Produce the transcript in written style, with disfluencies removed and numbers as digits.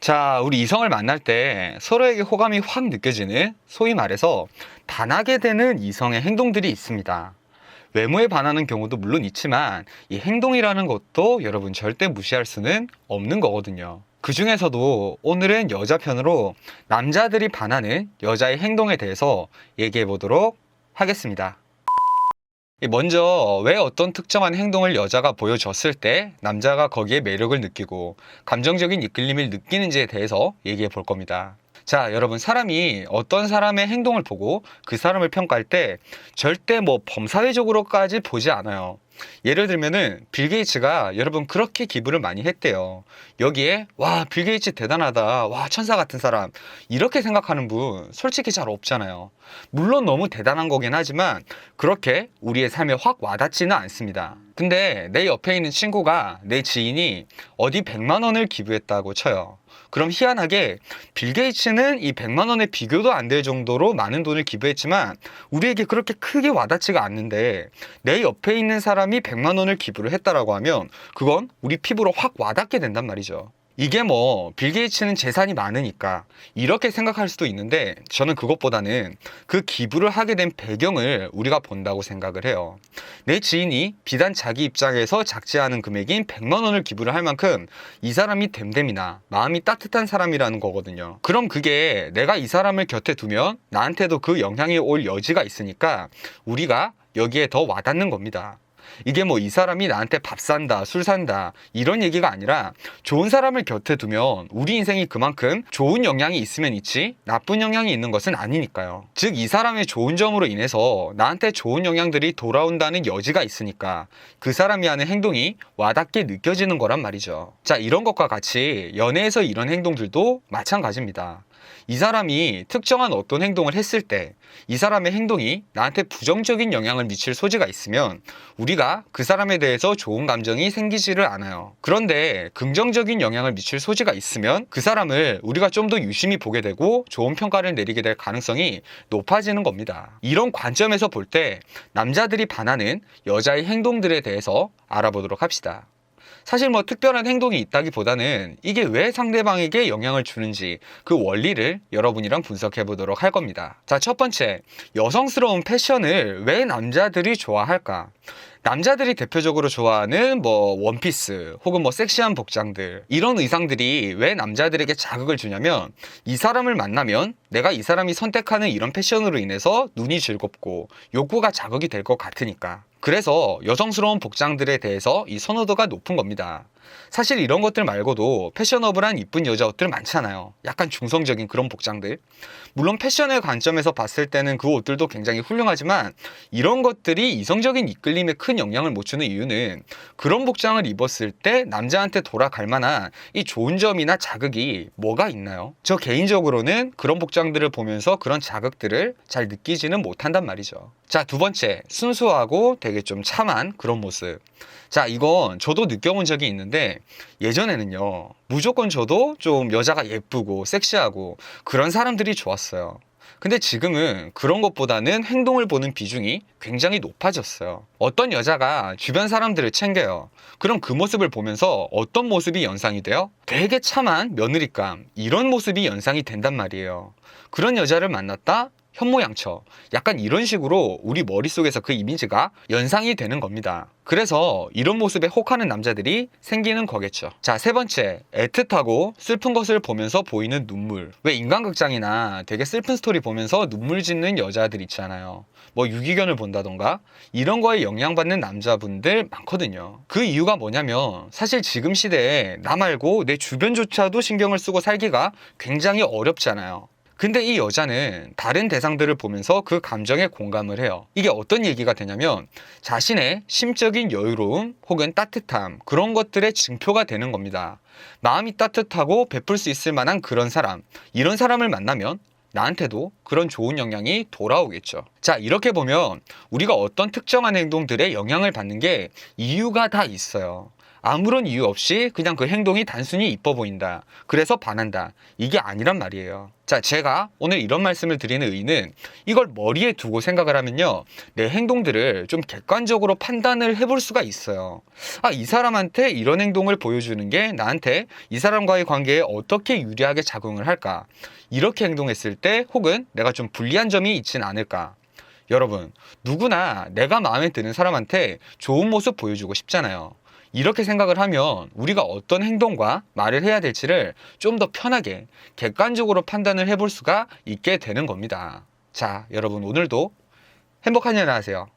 자, 우리 이성을 만날 때 서로에게 호감이 확 느껴지는, 소위 말해서 반하게 되는 이성의 행동들이 있습니다. 외모에 반하는 경우도 물론 있지만 이 행동이라는 것도 여러분 절대 무시할 수는 없는 거거든요. 그 중에서도 오늘은 여자 편으로 남자들이 반하는 여자의 행동에 대해서 얘기해 보도록 하겠습니다. 먼저 왜 어떤 특정한 행동을 여자가 보여줬을 때 남자가 거기에 매력을 느끼고 감정적인 이끌림을 느끼는지에 대해서 얘기해 볼 겁니다. 자, 여러분, 사람이 어떤 사람의 행동을 보고 그 사람을 평가할 때 절대 범사회적으로까지 보지 않아요. 예를 들면은 빌 게이츠가 여러분 그렇게 기부를 많이 했대요. 여기에 와, 빌 게이츠 대단하다, 와, 천사 같은 사람, 이렇게 생각하는 분 솔직히 잘 없잖아요. 물론 너무 대단한 거긴 하지만 그렇게 우리의 삶에 확 와닿지는 않습니다. 근데 내 옆에 있는 친구가, 내 지인이 어디 100만 원을 기부했다고 쳐요. 그럼 희한하게 빌 게이츠는 이 100만 원의 비교도 안 될 정도로 많은 돈을 기부했지만 우리에게 그렇게 크게 와닿지가 않는데, 내 옆에 있는 사람이 100만 원을 기부를 했다라고 하면 그건 우리 피부로 확 와닿게 된단 말이죠. 이게 빌 게이츠는 재산이 많으니까 이렇게 생각할 수도 있는데, 저는 그것보다는 그 기부를 하게 된 배경을 우리가 본다고 생각을 해요. 내 지인이 비단 자기 입장에서 작지 않은 금액인 100만 원을 기부를 할 만큼 이 사람이 됨됨이나 마음이 따뜻한 사람이라는 거거든요. 그럼 그게 내가 이 사람을 곁에 두면 나한테도 그 영향이 올 여지가 있으니까 우리가 여기에 더 와닿는 겁니다. 이게 이 사람이 나한테 밥 산다, 술 산다, 이런 얘기가 아니라 좋은 사람을 곁에 두면 우리 인생이 그만큼 좋은 영향이 있으면 있지 나쁜 영향이 있는 것은 아니니까요. 즉, 이 사람의 좋은 점으로 인해서 나한테 좋은 영향들이 돌아온다는 여지가 있으니까 그 사람이 하는 행동이 와닿게 느껴지는 거란 말이죠. 자, 이런 것과 같이 연애에서 이런 행동들도 마찬가지입니다. 이 사람이 특정한 어떤 행동을 했을 때 이 사람의 행동이 나한테 부정적인 영향을 미칠 소지가 있으면 우리가 그 사람에 대해서 좋은 감정이 생기지를 않아요. 그런데 긍정적인 영향을 미칠 소지가 있으면 그 사람을 우리가 좀 더 유심히 보게 되고 좋은 평가를 내리게 될 가능성이 높아지는 겁니다. 이런 관점에서 볼 때 남자들이 반하는 여자의 행동들에 대해서 알아보도록 합시다. 사실 특별한 행동이 있다기보다는 이게 왜 상대방에게 영향을 주는지 그 원리를 여러분이랑 분석해 보도록 할 겁니다. 자, 첫 번째, 여성스러운 패션을 왜 남자들이 좋아할까? 남자들이 대표적으로 좋아하는 원피스 혹은 섹시한 복장들, 이런 의상들이 왜 남자들에게 자극을 주냐면, 이 사람을 만나면 내가 이 사람이 선택하는 이런 패션으로 인해서 눈이 즐겁고 욕구가 자극이 될 것 같으니까. 그래서 여성스러운 복장들에 대해서 이 선호도가 높은 겁니다. 사실 이런 것들 말고도 패셔너블한 이쁜 여자 옷들 많잖아요. 약간 중성적인 그런 복장들. 물론 패션의 관점에서 봤을 때는 그 옷들도 굉장히 훌륭하지만 이런 것들이 이성적인 이끌림에 큰 영향을 못 주는 이유는 그런 복장을 입었을 때 남자한테 돌아갈 만한 이 좋은 점이나 자극이 뭐가 있나요? 저 개인적으로는 그런 복장들을 보면서 그런 자극들을 잘 느끼지는 못한단 말이죠. 자, 두 번째, 순수하고 되게 좀 참한 그런 모습. 자, 이건 저도 느껴본 적이 있는데, 예전에는요, 무조건 저도 좀 여자가 예쁘고 섹시하고 그런 사람들이 좋았어요. 근데 지금은 그런 것보다는 행동을 보는 비중이 굉장히 높아졌어요. 어떤 여자가 주변 사람들을 챙겨요. 그럼 그 모습을 보면서 어떤 모습이 연상이 돼요? 되게 참한 며느리감, 이런 모습이 연상이 된단 말이에요. 그런 여자를 만났다? 현모양처, 약간 이런 식으로 우리 머릿속에서 그 이미지가 연상이 되는 겁니다. 그래서 이런 모습에 혹하는 남자들이 생기는 거겠죠. 자, 세 번째, 애틋하고 슬픈 것을 보면서 보이는 눈물. 왜 인간극장이나 되게 슬픈 스토리 보면서 눈물 짓는 여자들 있잖아요. 유기견을 본다던가 이런 거에 영향받는 남자분들 많거든요. 그 이유가 뭐냐면, 사실 지금 시대에 나 말고 내 주변조차도 신경을 쓰고 살기가 굉장히 어렵잖아요. 근데 이 여자는 다른 대상들을 보면서 그 감정에 공감을 해요. 이게 어떤 얘기가 되냐면, 자신의 심적인 여유로움 혹은 따뜻함, 그런 것들의 증표가 되는 겁니다. 마음이 따뜻하고 베풀 수 있을 만한 그런 사람, 이런 사람을 만나면 나한테도 그런 좋은 영향이 돌아오겠죠. 자, 이렇게 보면 우리가 어떤 특정한 행동들에 영향을 받는 게 이유가 다 있어요. 아무런 이유 없이 그냥 그 행동이 단순히 이뻐 보인다. 그래서 반한다. 이게 아니란 말이에요. 자, 제가 오늘 이런 말씀을 드리는 의의는 이걸 머리에 두고 생각을 하면요. 내 행동들을 좀 객관적으로 판단을 해볼 수가 있어요. 아, 이 사람한테 이런 행동을 보여주는 게 나한테 이 사람과의 관계에 어떻게 유리하게 작용을 할까? 이렇게 행동했을 때 혹은 내가 좀 불리한 점이 있진 않을까? 여러분, 누구나 내가 마음에 드는 사람한테 좋은 모습 보여주고 싶잖아요. 이렇게 생각을 하면 우리가 어떤 행동과 말을 해야 될지를 좀 더 편하게 객관적으로 판단을 해볼 수가 있게 되는 겁니다. 자, 여러분 오늘도 행복한 일 하세요.